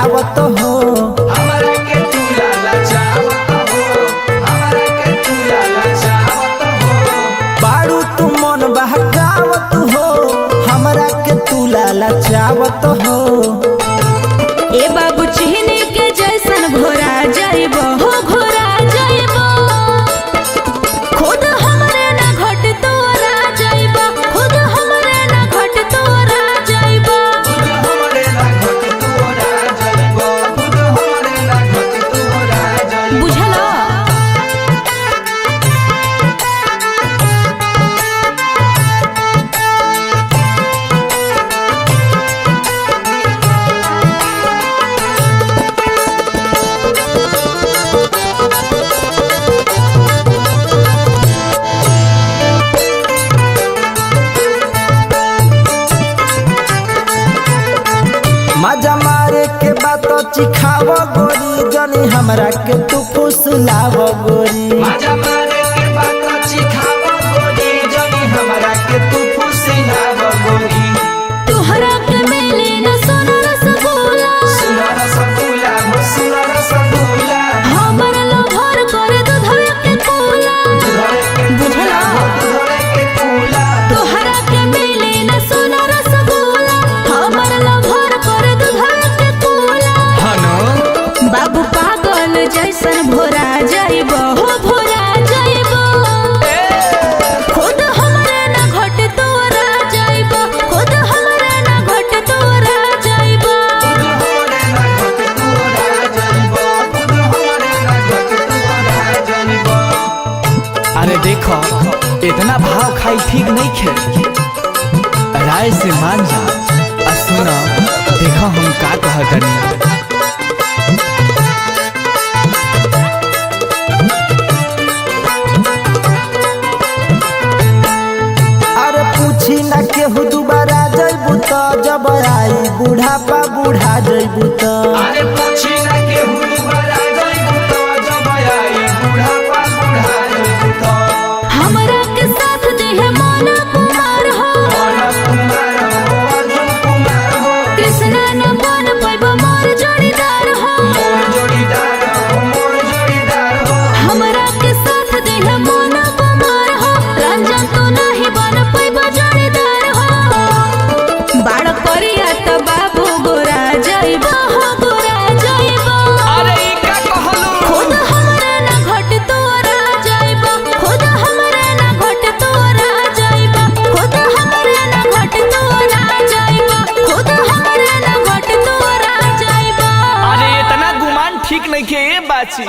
चावत हो, हमरा के तू लाला चावत हो, हमरा के तू लाला चावत हो। बारू तू मन बहकावत हो, हमरा के तू लाला चावत हो। ए बाबू चिहने के जैसन घोरा जाइबो हो, घोरा जाइबो। खुद हमरे ना घट तोरा जाइबो, खुद हमरे ना घट तोरा जाइबो। खुद हमरे ना घट तोरा जाइबो, खुद हमरे ना घट तोरा जाइबो। बुझलो मजा मारे के बात चिखाव गोरी, जनी हमरा के तू फुसलाव गोरी। मजा मारे के बात चिखाव गोरी, जनी हमरा के तू फुसलाव गोरी। तोहरा के मिले ना सोना रसगुल्ला, सुना रसगुल्ला हो, सुना रसगुल्ला। हमर लोभर करे दूधवे के कूला। दूधरे के कूला हो, दूधरे के कूला। तोहरा के मिले ना सोना रसगुल्ला, हमर लोभर करे दूधवे के कूला। बाबू पागल जैसन भोरा जाइबो हो, भोरा जाइबो। खुद हमरे ना घट तोरा जाइबो, खुद हमरे ना घट तोरा जाइबो। खुद हमरे ना घट तोरा जाइबो, खुद हमरे ना घट तोरा जाइबो। अरे देखो इतना भाव खाई ठीक नहीं खे, राय से मान जा। सुना देखो हम का कहतनी। अरे पूछी ना केहू दोबारा जइबू त, जब आई बुढ़ापा बुढ़ा जइबू त। अरे पूछी ना केहू दोबारा जाइबू तो, जब आई बुढ़ापा बुढ़ा जाइबू तो। हमरा के साथ देह माना कुमार हो, मन कुमार हो, अर्जुन कुमार हो। कृष्णा न बन पैबो मोर जोड़ीदार हो। मोर जोड़ीदार हो, मोर जोड़ीदार हो। हमरा के साथ देह माना कुमार हो, रंजन तो नहीं बन पैबो जोड़ीदार हो। बाड़ करिया त बाबू गोरा जाइबो हो, गोरा जाइबो। अरे ई का कहलू? खुद हमरे ना घट तोरा जाइबो, खुद हमरे ना घट तोरा जाइबो, खुद हमरे ना घट तोरा जाइबो, खुद हमरे ना घट तोरा जाइबो। अरे इतना गुमान ठीक नहीं खे ए बाची।